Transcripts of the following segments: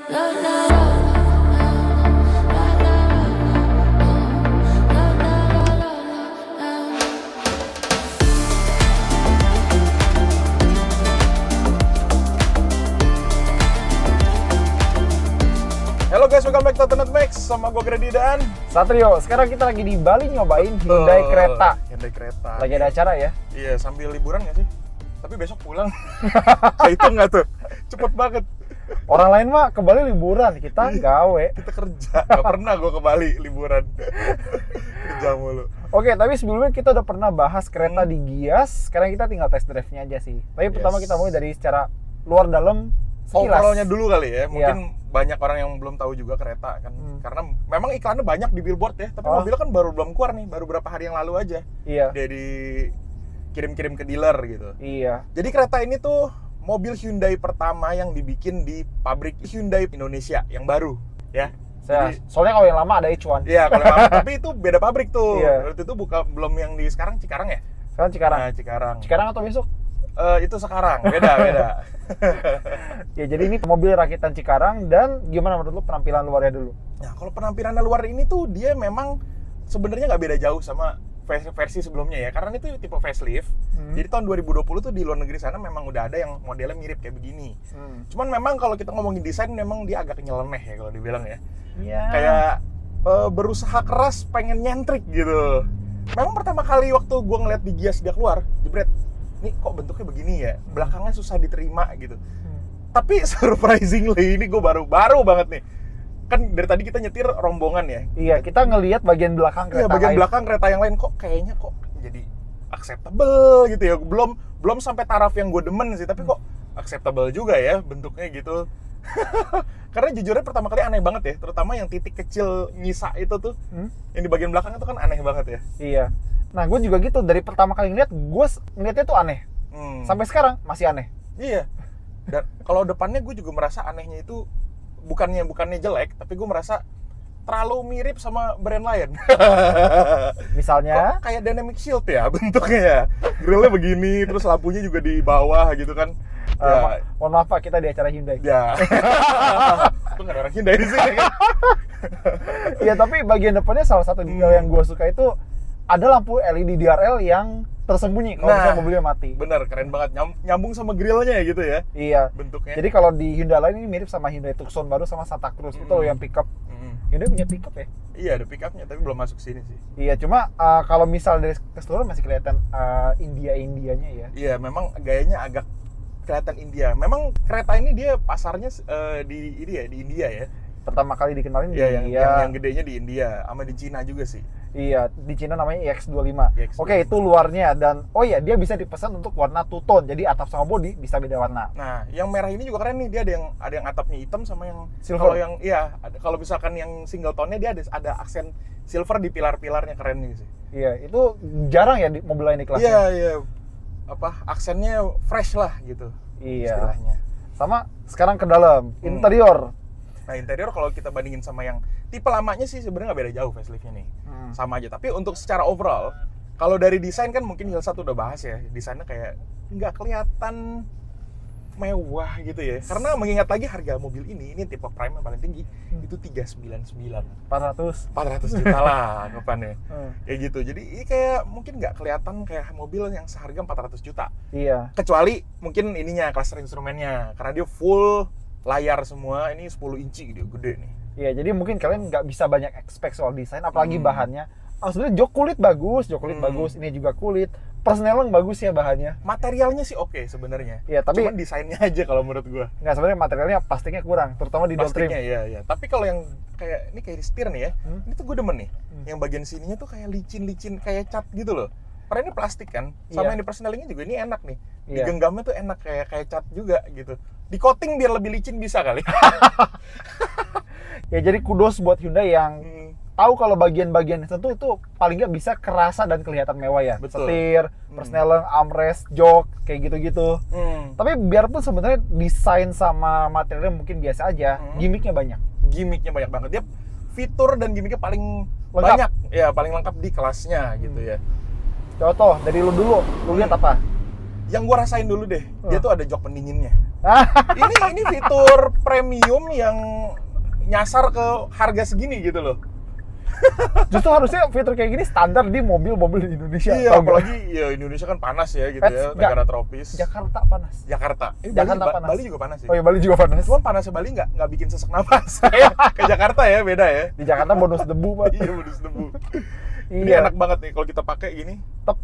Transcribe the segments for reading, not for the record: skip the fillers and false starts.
Halo guys, welcome back to Internet Max sama gue Grady dan Satrio. Sekarang kita lagi di Bali nyobain Hyundai Creta. Hyundai Creta. Lagi ada acara ya? Iya, sambil liburan nggak sih? Tapi besok pulang. Itu nggak tuh? Cepet banget. Orang lain mah ke Bali liburan, kita gawe. Kita kerja. Gak pernah gue ke Bali liburan. Kerja mulu. Oke, tapi sebelumnya kita udah pernah bahas Creta di Gias. Sekarang kita tinggal test drive-nya aja sih. Tapi pertama kita mulai dari secara luar dalam sekilas. Overall-nya dulu kali ya. Mungkin banyak orang yang belum tahu juga Creta kan. Karena memang iklannya banyak di billboard ya. Tapi mobilnya kan baru belum keluar nih. Baru berapa hari yang lalu aja. Iya. Dia dikirim-kirim ke dealer gitu. Iya. Jadi Creta ini tuh mobil Hyundai pertama yang dibikin di pabrik Hyundai Indonesia yang baru ya. Soalnya kalau yang lama ada H1. Iya, kalau yang lama tapi itu beda pabrik tuh. Iya. Waktu itu belum yang di sekarang Cikarang ya? Sekarang Cikarang. Nah, Cikarang. Cikarang atau besok? Itu sekarang, beda. Ya, jadi ini mobil rakitan Cikarang. Dan gimana menurut lu penampilan luarnya dulu? Nah, kalau penampilan luar ini tuh dia memang sebenarnya nggak beda jauh sama versi sebelumnya ya, karena itu tipe facelift. Jadi tahun 2020 tuh di luar negeri sana memang udah ada yang modelnya mirip kayak begini. Cuman memang kalau kita ngomongin desain memang dia agak nyeleneh ya kalau dibilang ya. Iya. Kayak berusaha keras pengen nyentrik gitu. Memang pertama kali waktu gua ngeliat di Gias dia keluar, jebret, ini kok bentuknya begini ya, belakangnya susah diterima gitu. Tapi surprisingly ini gue baru banget nih. Kan dari tadi kita nyetir rombongan ya. Iya, kita ngelihat bagian belakang kereta. Iya, bagian belakang kereta yang lain kok kayaknya jadi acceptable gitu ya. Belum sampai taraf yang gue demen sih, tapi kok acceptable juga ya bentuknya gitu. Karena jujurnya pertama kali aneh banget ya, terutama yang titik kecil nyisa itu tuh. Yang di bagian belakang itu kan aneh banget ya. Iya. Nah, gue juga gitu, dari pertama kali ngeliat, gue ngeliatnya tuh aneh. Sampai sekarang masih aneh. Iya. Dan kalau depannya gue juga merasa anehnya itu bukannya jelek, tapi gue merasa terlalu mirip sama brand lain. Misalnya? Kok kayak Dynamic Shield ya bentuknya ya. Grillnya begini, terus lampunya juga di bawah gitu kan. Mohon maaf Pak, kita di acara Hyundai. Ya. Itu nggak ada orang Hyundai di sini kan. Iya, tapi bagian depannya salah satu detail yang gue suka itu ada lampu LED DRL yang tersembunyi kalau misalnya mobilnya mati. Bener, keren banget. Nyambung sama grillnya gitu ya. Iya. Bentuknya. Jadi kalau di Hyundai lain ini mirip sama Hyundai Tucson baru sama Santa Cruz. Itu loh yang pickup. Hyundai punya pickup ya? Iya, ada pickupnya, tapi belum masuk sini sih. Iya, cuma kalau misal dari keseluruhan masih kelihatan India-Indianya ya. Iya, memang gayanya agak kelihatan India. Memang kereta ini dia pasarnya di India ya. Pertama kali dikenalin di India. Yang gedenya di India, sama di Cina juga sih. Iya, di Cina namanya EX25. Oke, itu luarnya. Dan dia bisa dipesan untuk warna two tone. Jadi atap sama bodi bisa beda warna. Nah, yang merah ini juga keren nih. Dia ada yang atapnya hitam sama yang silver. Kalau misalkan yang single tone-nya dia ada aksen silver di pilar-pilarnya, keren nih sih. Iya, itu jarang ya di mobil lain di kelasnya. Iya. Aksennya fresh lah gitu. Iya. Istilahnya. Sama sekarang ke dalam interior. Nah, interior kalau kita bandingin sama yang tipe lamanya sih sebenarnya nggak beda jauh faceliftnya nih. Sama aja. Tapi untuk secara overall, kalau dari desain kan mungkin Hilsa tuh udah bahas ya. Desainnya kayak nggak kelihatan mewah gitu ya. Karena mengingat lagi harga mobil ini tipe prime yang paling tinggi itu 399. 400 juta lah anggapannya. Kayak gitu. Jadi ini kayak mungkin nggak kelihatan kayak mobil yang seharga 400 juta. Iya. Kecuali mungkin ininya, cluster instrumennya. Karena dia full layar semua, ini 10 inci gede nih. Iya, jadi mungkin kalian nggak bisa banyak expect soal desain, apalagi bahannya. Sebenarnya jok kulit bagus, ini juga kulit. Persneling bagus ya bahannya. Materialnya sih oke sebenarnya. Iya, tapi cuman desainnya aja kalau menurut gua. Nggak, sebenarnya materialnya plastiknya kurang, terutama di door trim. Iya. Tapi kalau yang kayak ini kayak di setir nih ya, ini tuh gue demen nih. Yang bagian sininya tuh kayak licin-licin kayak cat gitu loh. Karena ini plastik kan, sama yang di persnelingnya juga ini enak nih. Digenggamnya tuh enak kayak cat juga gitu. Di coating biar lebih licin bisa kali. Ya, jadi kudos buat Hyundai yang tahu kalau bagian-bagian tertentu itu paling nggak bisa kerasa dan kelihatan mewah ya. Betul. Setir, persneling, armrest, jok, kayak gitu-gitu. Tapi biarpun sebenarnya desain sama materialnya mungkin biasa aja, gimmicknya banyak. Gimmicknya banyak banget. Dia fitur dan gimmicknya paling lengkap. Banyak. Ya, paling lengkap di kelasnya gitu ya. Contoh, dari lu dulu, lu lihat apa? Yang gua rasain dulu deh, dia tuh ada jok pendinginnya. Ini fitur premium yang nyasar ke harga segini gitu loh. Justru harusnya fitur kayak gini standar di mobil-mobil di Indonesia. Iya, Tau nggak? apalagi ya Indonesia kan panas ya gitu ya, Enggak. negara tropis. Jakarta panas. Jakarta. Jakarta panas. Bali juga panas sih. Oh iya, Bali juga panas. Cuman panasnya Bali nggak bikin sesak napas. Kayak ke Jakarta ya, beda ya. Di Jakarta bonus debu, Pak. Iya, bonus debu. Ini Iya. enak banget nih kalau kita pakai gini. Tep.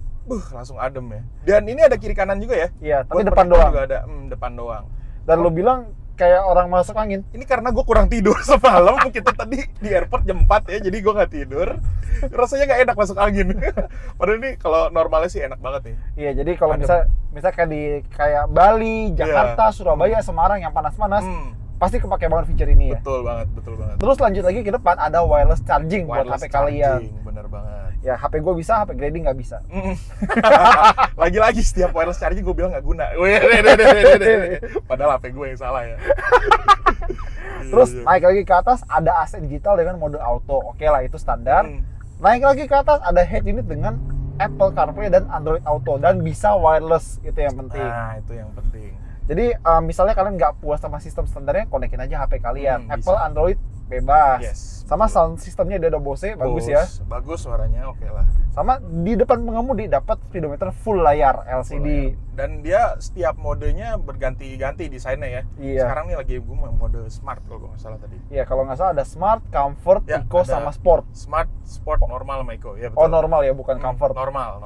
Langsung adem ya. Dan ini ada kiri kanan juga ya. Iya, tapi Buat depan penumpang doang. juga ada, depan doang. Dan lo bilang kayak orang masuk angin. Ini karena gue kurang tidur semalam, kita tadi di airport jam 4 ya, jadi gue nggak tidur. Rasanya nggak enak masuk angin. Padahal ini kalau normalnya sih enak banget nih. Iya, jadi kalau Adem. misal kayak Bali, Jakarta, Surabaya, Semarang yang panas-panas, pasti kepake banget fitur ini ya. Betul banget, betul banget. Terus lanjut lagi ke depan ada wireless charging buat Wireless HP kalian. charging, bener banget. Ya, HP gue bisa, HP Grady nggak bisa. Lagi-lagi setiap wireless charging gue bilang nggak guna. Padahal HP gue yang salah ya. Terus Iya. naik lagi ke atas ada AC digital dengan mode auto. Oke lah, itu standar. Naik lagi ke atas ada head unit dengan Apple CarPlay dan Android Auto dan bisa wireless, itu yang penting. Nah, itu yang penting. Jadi misalnya kalian nggak puas sama sistem standarnya, konekin aja HP kalian. Bisa. Apple, Android bebas. Yes, Sama betul. sound sistemnya dia ada Bose, bagus ya. Bagus suaranya, oke lah. Sama di depan pengemudi dapat speedometer full layar LCD. Dan dia setiap modenya berganti-ganti desainnya ya. Iya. Sekarang nih lagi gue mode smart kalau gue nggak salah tadi. Iya, kalau nggak salah ada Smart, Comfort, Ya, Eco, ada sama Sport. Smart, sport, normal sama eco. Ya, betul. Oh, normal ya, bukan Comfort. Normal.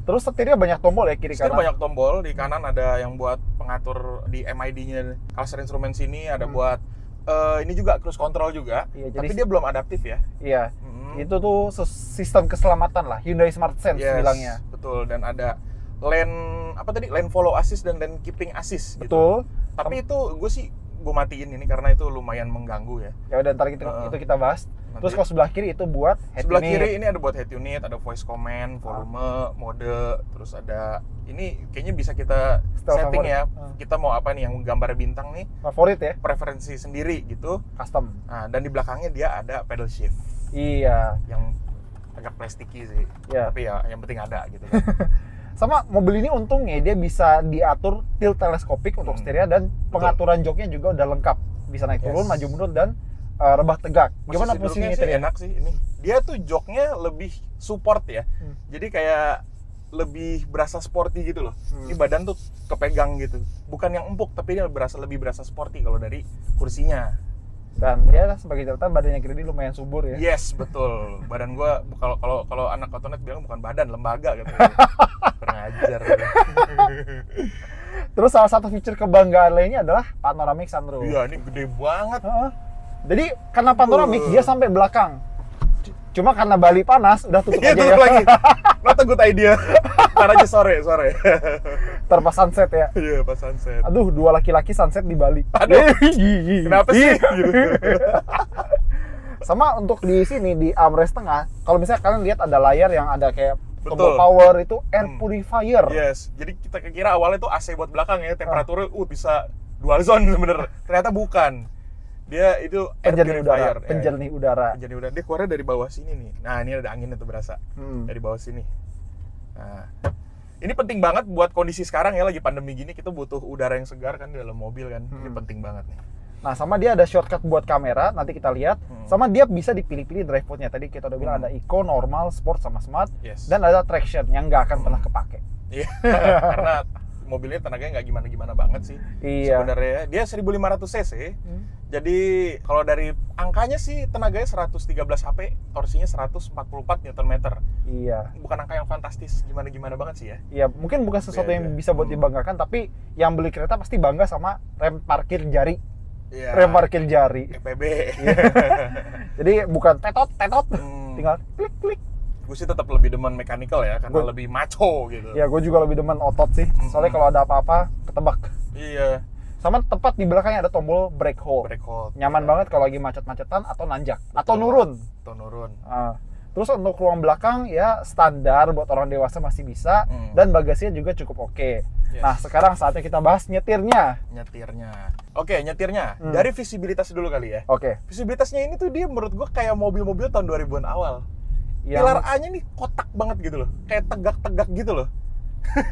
Terus setirnya banyak tombol ya kiri Setir kanan. banyak tombol, di kanan ada yang buat pengatur di MID-nya. Cluster instrument sini ada buat ini juga cruise control juga. Iya, Tapi jadi dia belum adaptif ya. Iya. Mm. Itu tuh sistem keselamatan lah, Hyundai Smart Sense Yes, bilangnya. betul. Dan ada lane follow assist dan lane keeping assist gitu. Betul. Tapi itu gue matiin ini karena itu lumayan mengganggu ya. Ya udah, ntar itu kita bahas. Nanti. Terus kalau sebelah kiri itu buat head Sebelah unit. kiri ini ada buat head unit, ada voice command, volume, mode, terus ada ini kayaknya bisa kita Style setting favorit. ya. Kita mau apa nih yang gambar bintang nih, Favorit ya, preferensi sendiri gitu. custom. Nah, dan di belakangnya dia ada pedal shift Iya. yang agak plastiki sih. Iya. Tapi ya yang penting ada gitu kan. Sama mobil ini untungnya dia bisa diatur tilt teleskopik untuk setirnya dan pengaturan joknya juga udah lengkap. Bisa naik turun, Yes. maju mundur dan rebah tegak. Gimana Posisi posisinya duduknya sih nyetirnya? enak sih ini. Dia tuh joknya lebih support ya. Jadi kayak lebih berasa sporty gitu loh. Ini badan tuh kepegang gitu. Bukan yang empuk, tapi dia lebih berasa sporty kalau dari kursinya. Dan ya sebagai catatan badannya Grady lumayan subur ya. Yes, betul. Badan gua kalau anak Kotonet bilang bukan badan, lembaga gitu. Kurang ajar. Terus salah satu fitur kebanggaan lainnya adalah panoramic sunroof. Iya, ini gede banget. Heeh. Jadi karena panoramic dia sampai belakang. Cuma karena Bali panas udah tutup Iya, aja tutup ya. lagi. Not a good idea. Ntar aja sore. Terpas sunset ya. Iya, pas sunset. Aduh, dua laki-laki sunset di Bali. Aduh. Kenapa sih? Gitu. Sama untuk di sini di armrest tengah, kalau misalnya kalian lihat ada layar yang ada kayak tombol Betul. power itu air purifier. Yes, jadi kita kira awalnya tuh AC buat belakang ya, temperaturnya bisa dual zone sebenarnya. Ternyata bukan. Dia itu air Penjernih udara, purifier. penjernih udara. Penjernih udara. Dia keluarnya dari bawah sini nih. Nah, ini ada anginnya tuh berasa. Dari bawah sini. Nah, ini penting banget buat kondisi sekarang ya, lagi pandemi gini kita butuh udara yang segar kan di dalam mobil kan. Ini penting banget nih. Nah, sama dia ada shortcut buat kamera, nanti kita lihat. Sama dia bisa dipilih-pilih drive mode-nya. Tadi kita udah bilang ada Eco, Normal, Sport, sama Smart. Yes. Dan ada Traction yang nggak akan pernah kepake. Iya, karena mobilnya tenaganya nggak gimana-gimana banget sih. Iya. Sebenarnya dia 1500 cc. Jadi kalau dari angkanya sih tenaganya 113 HP, torsinya 144 Nm. Iya. Bukan angka yang fantastis gimana-gimana banget sih ya. Iya, mungkin bukan sesuatu yang Iya. bisa buat dibanggakan, tapi yang beli kereta pasti bangga sama rem parkir jari. Iya. Rem parkir jari. EPB. Jadi bukan tetot, Hmm. tinggal klik. Gue sih tetap lebih demen mechanical ya, karena lebih macho gitu. Ya, gue juga lebih demen otot sih. Soalnya kalau ada apa-apa, ketebak. Iya. Sama tepat di belakangnya ada tombol brake hold. Brake hold. Nyaman banget kalau lagi macet-macetan atau nanjak. Atau nurun. Atau nurun. Terus untuk ruang belakang ya standar buat orang dewasa masih bisa. Dan bagasinya juga cukup oke. Yes. Nah, sekarang saatnya kita bahas nyetirnya. Nyetirnya. Oke, nyetirnya. Dari visibilitas dulu kali ya. Oke. Visibilitasnya ini tuh dia menurut gua kayak mobil-mobil tahun 2000-an awal. Yang- Pilar A-nya nih kotak banget gitu loh. Kayak tegak-tegak gitu loh.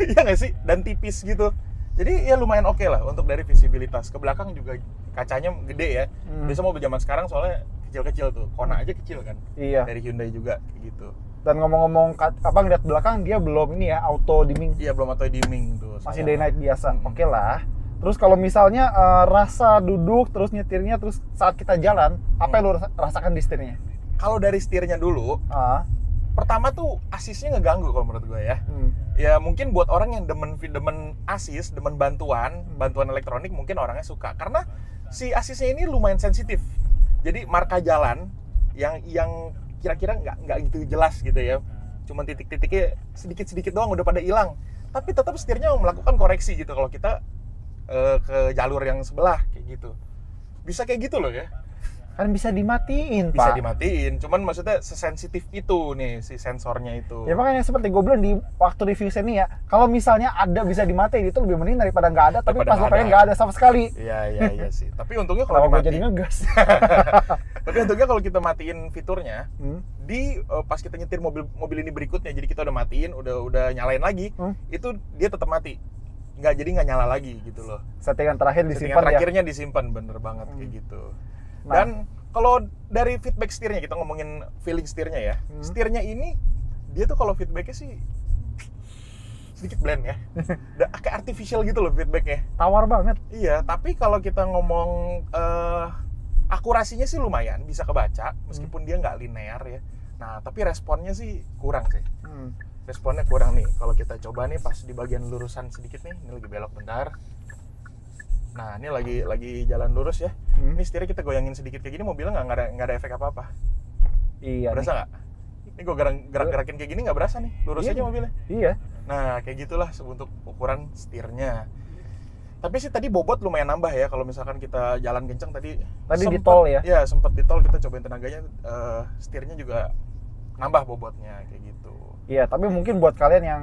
Iya nggak sih? Dan tipis gitu. Jadi ya lumayan oke lah untuk dari visibilitas. Ke belakang juga kacanya gede ya. Biasa mobil zaman sekarang soalnya kecil-kecil tuh. Kona aja kecil kan. Iya. Dari Hyundai juga kayak gitu. Dan ngomong-ngomong ngeliat belakang dia belum ini ya auto dimming. Iya, belum auto dimming tuh. Masih day night biasa. Oke lah. Terus kalau misalnya rasa duduk terus nyetirnya terus saat kita jalan, apa yang lu rasakan di setirnya? Kalau dari setirnya dulu, pertama tuh asisnya ngeganggu kalau menurut gue ya. Ya mungkin buat orang yang demen asis, demen bantuan elektronik mungkin orangnya suka. Karena si asisnya ini lumayan sensitif. Jadi marka jalan yang kira-kira nggak gitu jelas gitu ya. Cuma titik-titiknya sedikit-sedikit doang udah pada hilang. Tapi tetap setirnya melakukan koreksi gitu kalau kita ke jalur yang sebelah kayak gitu. Bisa kayak gitu loh ya. Kan bisa dimatiin, Bisa Pak. dimatiin, cuman maksudnya sesensitif itu nih si sensornya itu. Ya makanya seperti gue bilang di waktu review sini ya, kalau misalnya ada bisa dimatiin itu lebih mending daripada nggak ada, tapi pas lo pengen nggak ada sama sekali. Iya sih. Tapi untungnya kalau gue jadi ngegas. Tapi untungnya kalau kita matiin fiturnya, di pas kita nyetir mobil ini berikutnya, jadi kita udah matiin, udah nyalain lagi, itu dia tetap mati. Jadi nggak nyala lagi gitu loh. Settingan terakhir disimpan. Settingan terakhirnya disimpan, bener banget kayak gitu. Dan kalau dari feedback setirnya, kita ngomongin feeling setirnya ya. Setirnya ini dia tuh kalau feedbacknya sih sedikit bland ya. Kayak artificial gitu loh feedbacknya. Tawar banget. Iya, tapi kalau kita ngomong akurasinya sih lumayan, bisa kebaca meskipun dia nggak linear ya. Nah, tapi responnya sih kurang sih. Responnya kurang nih. Kalau kita coba nih pas di bagian lurusan sedikit nih, ini lagi belok bentar. Nah, ini lagi jalan lurus ya. Ini setirnya kita goyangin sedikit kayak gini, mobilnya nggak ada efek apa-apa. Iya. Berasa nggak? Ini gue gerak-gerakin kayak gini nggak berasa nih, lurus aja mobilnya. Iya. Nah, kayak gitulah untuk ukuran setirnya. Tapi sih tadi bobot lumayan nambah ya kalau misalkan kita jalan kenceng tadi. Di tol ya? Iya, sempat di tol kita cobain tenaganya, setirnya juga nambah bobotnya kayak gitu. Iya, tapi mungkin buat kalian yang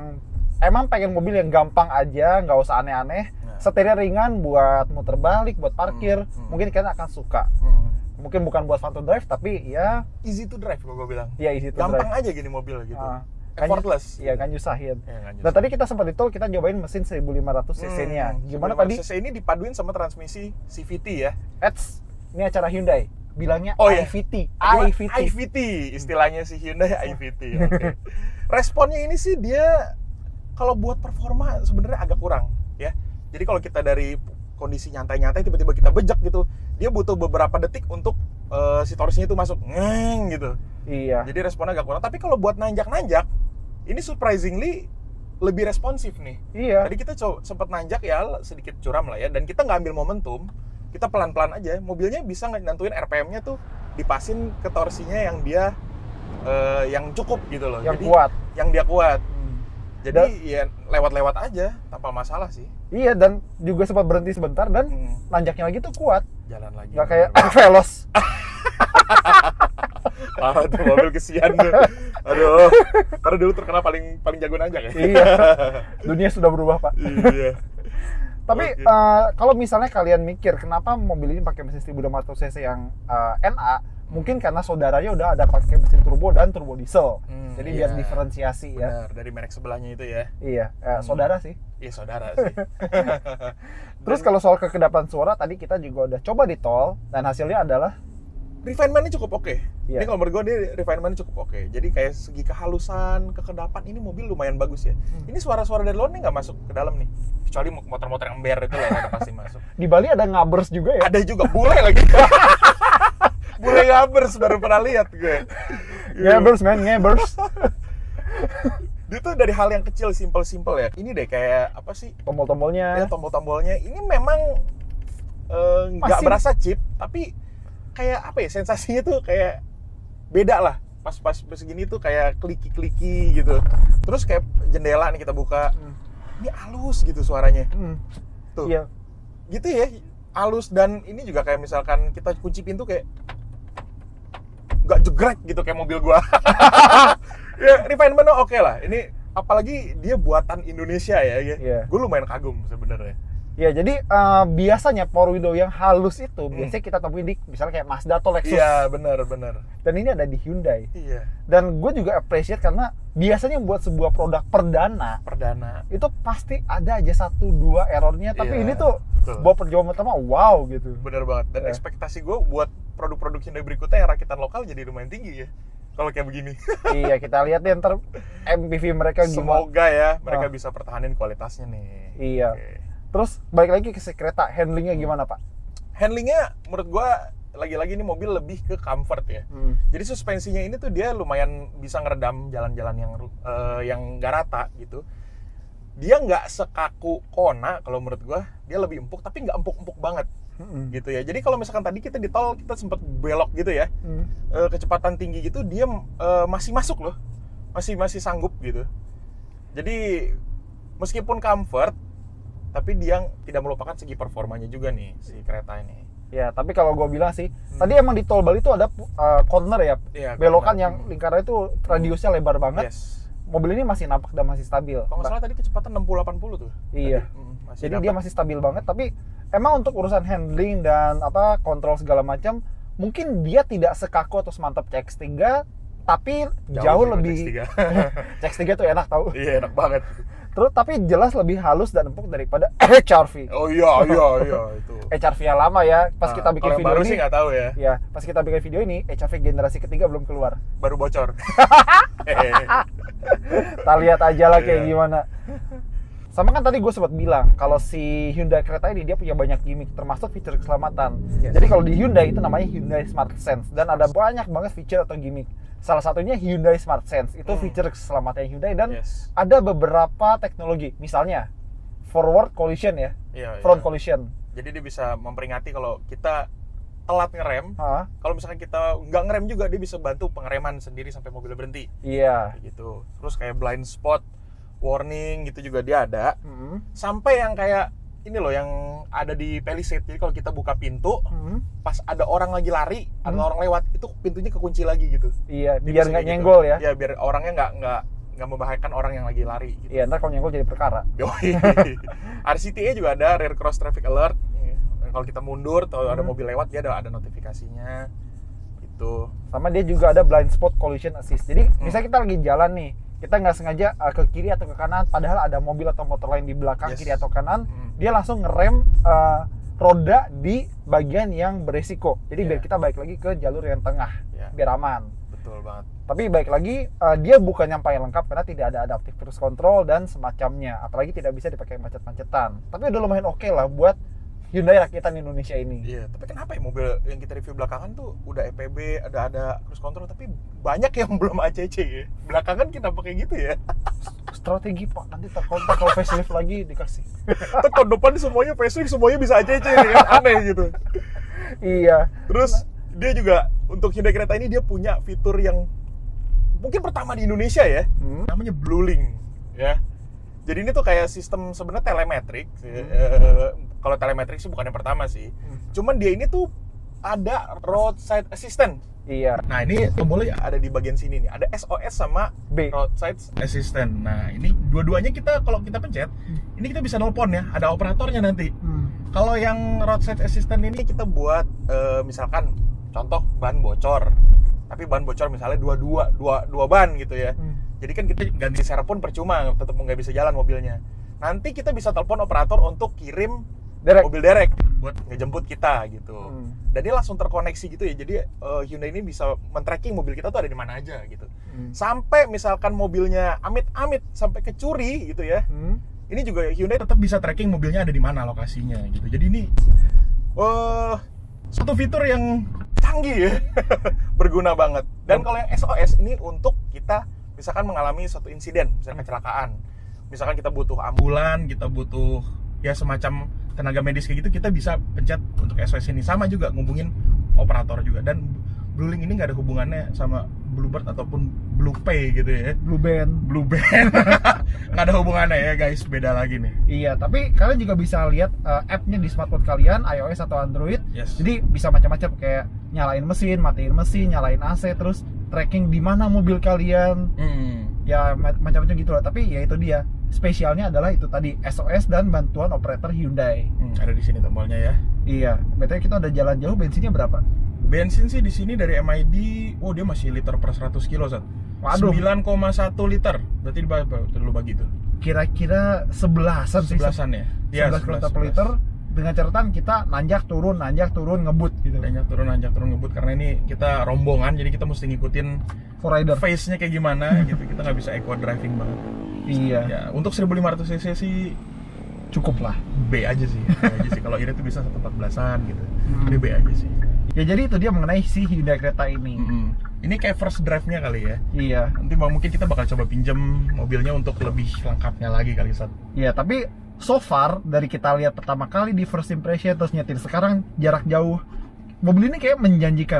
emang pengen mobil yang gampang aja, nggak usah aneh-aneh, setirnya ringan buat muter balik, buat parkir, mungkin kalian akan suka. Mungkin bukan buat fun to drive, tapi ya easy to drive kalau gue bilang. Iya, easy to gampang drive. aja gini mobil gitu. Effortless. Iya, kan nyusahin. Ya, Nah, tadi kita sempat di tol, kita nyobain mesin 1500 cc-nya. Gimana tadi? cc ini dipaduin sama transmisi CVT ya. Ini acara Hyundai. Bilangnya iVT. iVT istilahnya si Hyundai iVT. Okay. Responnya ini sih dia kalau buat performa sebenarnya agak kurang ya. Jadi kalau kita dari kondisi nyantai-nyantai tiba-tiba kita bejek gitu, dia butuh beberapa detik untuk si torsinya itu masuk gitu. Iya. Jadi responnya agak kurang. Tapi kalau buat nanjak-nanjak, ini surprisingly lebih responsif nih. Iya. Tadi kita sempat nanjak ya, sedikit curam lah ya, dan kita nggak ambil momentum, kita pelan-pelan aja. Mobilnya bisa nentuin RPM-nya tuh dipasin ke torsinya yang dia yang cukup gitu loh. Yang jadi, kuat. Yang dia kuat. Jadi ya lewat-lewat aja tanpa masalah sih. Iya, dan juga sempat berhenti sebentar dan nanjaknya lagi tuh kuat. Jalan lagi. Nggak kayak Veloz. Parah tuh mobil kesian tuh. Aduh. Karena dulu terkenal paling jago nanjak ya. Iya. Dunia sudah berubah, Pak. Iya. Tapi kalau misalnya kalian mikir kenapa mobil ini pakai mesin 1500 cc yang NA, mungkin karena saudaranya udah ada pakai mesin turbo dan turbo diesel. Jadi biar diferensiasi ya. Benar, dari merek sebelahnya itu ya. Iya, saudara sih. Iya, saudara sih. Terus kalau soal kekedapan suara tadi kita juga udah coba di tol dan hasilnya adalah refinement-nya cukup oke. Iya. Ini kalau menurut gue dia refinement-nya cukup oke. Jadi kayak segi kehalusan, kekedapan ini mobil lumayan bagus ya. Ini suara-suara dari luar nih nggak masuk ke dalam nih. Kecuali motor-motor yang ember itu lah yang pasti masuk. Di Bali ada ngabers juga ya? Ada juga, bule lagi. Bule ngabers, baru pernah lihat gue. Ngabers man, ngabers. Dia tuh dari hal yang kecil, simple ya. Ini deh kayak apa sih? Tombol-tombolnya. Ya, tombol-tombolnya. Ini memang nggak berasa cheap, tapi kayak apa ya, sensasinya tuh kayak beda lah. Pas segini tuh kayak kliki-kliki gitu. Terus kayak jendela nih kita buka. Ini halus gitu suaranya. Tuh. Iya. Gitu ya, halus, dan ini juga kayak misalkan kita kunci pintu kayak nggak jegrek gitu kayak mobil gua. Ya, refinement-nya oke lah. Ini apalagi dia buatan Indonesia ya. Iya. Gue lumayan kagum sebenarnya. Ya, jadi biasanya power window yang halus itu biasanya kita temui di misalnya kayak Mazda atau Lexus. Iya, benar. Dan ini ada di Hyundai. Iya. Dan gue juga appreciate karena biasanya buat sebuah produk perdana itu pasti ada aja 1-2 errornya. Tapi ini tuh buat perjuangan pertama, wow gitu. Bener banget. Dan ekspektasi gue buat produk-produk Hyundai berikutnya yang rakitan lokal jadi lumayan tinggi ya. Kalau kayak begini. Iya, kita lihat deh ntar MPV mereka gimana. Semoga ya mereka bisa pertahanin kualitasnya nih. Iya. Okay. Terus balik lagi ke si kereta, handlingnya gimana Pak? Handlingnya menurut gua lagi-lagi ini mobil lebih ke comfort ya. Jadi suspensinya ini tuh dia lumayan bisa ngeredam jalan-jalan yang nggak rata gitu. Dia nggak sekaku Kona kalau menurut gua, dia lebih empuk tapi nggak empuk-empuk banget. Gitu ya. Jadi kalau misalkan tadi kita di tol kita sempat belok gitu ya, kecepatan tinggi gitu dia masih masuk loh, masih sanggup gitu. Jadi meskipun comfort tapi dia tidak melupakan segi performanya juga nih si kereta ini. Ya, tapi kalau gue bilang sih, tadi emang di tol Bali itu ada corner ya, belokan yang lingkarannya itu radiusnya lebar banget. Mobil ini masih nampak dan masih stabil. Kalau nggak salah tadi kecepatan 60-80 tuh. Iya. Jadi dia masih stabil banget, tapi emang untuk urusan handling dan kontrol segala macam, mungkin dia tidak sekaku atau semantap CX-3, tapi jauh lebih CX-3 tuh enak tau. Iya, enak banget. Terus tapi jelas lebih halus dan empuk daripada HR-V. Oh iya itu. HR-V yang lama ya. Pas kita bikin video baru ini sih nggak tahu ya. Ya, pas kita bikin video ini HR-V generasi ketiga belum keluar. Baru bocor. Kita lihat aja lah kayak gimana. Sama kan tadi gue sempat bilang kalau si Hyundai kereta ini dia punya banyak gimmick termasuk fitur keselamatan. Jadi kalau di Hyundai itu namanya Hyundai Smart Sense dan ada banyak banget fitur atau gimmick. Salah satunya Hyundai Smart Sense, itu fitur keselamatan Hyundai dan ada beberapa teknologi, misalnya forward collision ya, front collision. Jadi dia bisa memperingati kalau kita telat ngerem, kalau misalkan kita nggak ngerem juga dia bisa bantu pengereman sendiri sampai mobil berhenti. Iya. Gitu. Terus kayak blind spot warning gitu juga dia ada. Sampai yang kayak ini loh yang ada di Palisade. Jadi kalau kita buka pintu, pas ada orang lagi lari, ada orang lewat, itu pintunya kekunci lagi gitu. Iya, biar nggak nyenggol ya. Iya, biar orangnya nggak membahayakan orang yang lagi lari. Gitu. Iya, ntar kalau nyenggol jadi perkara. RCTA juga ada Rear Cross Traffic Alert. Kalau kita mundur atau ada mobil lewat, dia ada notifikasinya. Gitu. Sama dia juga ada blind spot collision assist. Jadi misalnya kita lagi jalan nih, kita nggak sengaja ke kiri atau ke kanan, padahal ada mobil atau motor lain di belakang kiri atau kanan, dia langsung ngerem roda di bagian yang beresiko. Jadi biar kita balik lagi ke jalur yang tengah, biar aman. Betul banget. Tapi balik lagi, dia bukan yang paling lengkap karena tidak ada adaptive cruise control dan semacamnya. Apalagi tidak bisa dipakai macet-macetan. Tapi udah lumayan oke lah buat Hyundai rakitan Indonesia ini. Iya, tapi kenapa ya mobil yang kita review belakangan tuh udah EPB, ada cruise control, tapi banyak yang belum ACC ya. Belakangan kenapa kayak gitu ya? Strategi Pak, nanti terkontak kalau facelift lagi dikasih. Tahun depan semuanya facelift, semuanya bisa ACC kan, aneh gitu. Iya. Terus dia juga untuk Hyundai kereta ini dia punya fitur yang mungkin pertama di Indonesia ya, namanya BlueLink ya. Jadi ini tuh kayak sistem sebenarnya telemetrik. Kalau telemetrik sih bukan yang pertama sih. Cuman dia ini tuh ada roadside assistant. Iya. Nah ini tombolnya ada di bagian sini nih. Ada SOS sama B. roadside assistant. Nah ini dua-duanya kalau kita pencet, ini kita bisa nelpon ya. Ada operatornya nanti. Kalau yang roadside assistant ini kita buat misalkan contoh ban bocor. Tapi ban bocor misalnya dua ban gitu ya. Jadi kan kita ganti serep pun percuma, tetap nggak bisa jalan mobilnya. Nanti kita bisa telepon operator untuk kirim mobil direct buat ngejemput kita gitu. Dan dia langsung terkoneksi gitu ya. Jadi Hyundai ini bisa men-tracking mobil kita tuh ada di mana aja gitu. Sampai misalkan mobilnya amit-amit sampai kecuri gitu ya. Ini juga Hyundai tetap bisa tracking mobilnya ada di mana lokasinya gitu. Jadi ini satu fitur yang canggih ya. Berguna banget. Dan kalau yang SOS ini untuk kita misalkan mengalami suatu insiden, misalkan kecelakaan. Misalkan kita butuh ambulan, kita butuh ya semacam tenaga medis kayak gitu, kita bisa pencet untuk SOS ini. Sama juga ngubungin operator juga. Dan BlueLink ini nggak ada hubungannya sama Bluebird ataupun BluePay gitu ya. Blueband. Nggak ada hubungannya ya guys, beda lagi nih. Iya, tapi kalian juga bisa lihat app-nya di smartphone kalian, iOS atau Android. Jadi bisa macam-macam kayak nyalain mesin, matiin mesin, nyalain AC, terus tracking di mana mobil kalian. Ya macam-macam gitu lah. Tapi ya itu dia, spesialnya adalah itu tadi SOS dan bantuan operator Hyundai. Ada di sini tombolnya ya. Iya, BTW kita udah jalan jauh, bensinnya berapa? Bensin sih di sini dari MID, dia masih liter per 100 kilo, Sat. Waduh. 9,1 liter. Berarti lu bagi tuh. Kira-kira 11-an sih. 11-an ya? Iya, 11 km per liter. Dengan catatan kita nanjak turun, ngebut gitu. Nanjak turun ngebut karena ini kita rombongan, jadi kita mesti ngikutin rider face-nya kayak gimana gitu. Kita nggak bisa eco driving banget. Iya. Ya, untuk 1500 cc sih cukup lah. B aja sih. Kalau ini tuh bisa 114-an gitu. Ini B aja sih. Ya jadi itu dia mengenai si Hyundai Creta ini. Ini kayak first drive-nya kali ya. Iya. Nanti mungkin kita bakal coba pinjam mobilnya untuk lebih lengkapnya lagi kali, Sat. Iya, tapi so far dari kita lihat pertama kali di first impression terus nyetir sekarang jarak jauh, mobil ini kayak menjanjikan.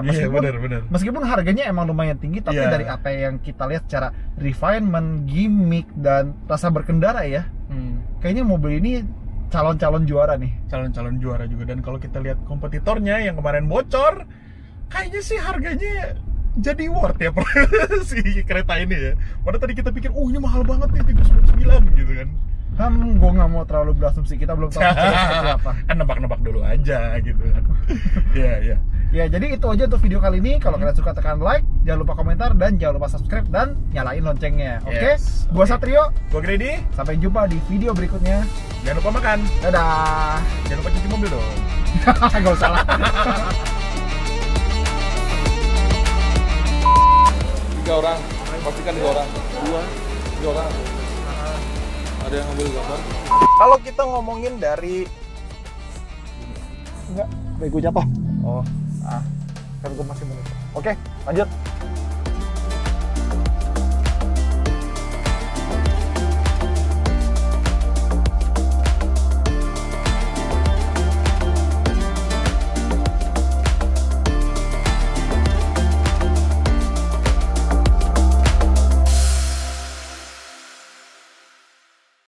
Meskipun harganya emang lumayan tinggi, tapi dari apa yang kita lihat secara refinement, gimmick dan rasa berkendara ya, kayaknya mobil ini calon-calon juara nih. Calon-calon juara juga. Dan kalau kita lihat kompetitornya yang kemarin bocor, kayaknya sih harganya jadi worth ya si kereta ini ya. Padahal tadi kita pikir, ini mahal banget nih 399 gitu kan. Gue nggak mau terlalu berasumsi, kita belum tahu seperti apa. Kan nebak-nebak dulu aja gitu kan. Iya. Ya, jadi itu aja untuk video kali ini. Kalau kalian suka tekan like, jangan lupa komentar dan jangan lupa subscribe dan nyalain loncengnya. Oke? Gua Satrio, gua Grady. Sampai jumpa di video berikutnya. Jangan lupa makan. Dadah. Jangan lupa cuci mobil dong. Gak usah lah. 3 orang, pastikan 2 orang. 3 orang. Ada yang ngambil gambar. Kalau kita ngomongin dari enggak, gue jatuh. Kan gue masih menit. Oke, lanjut.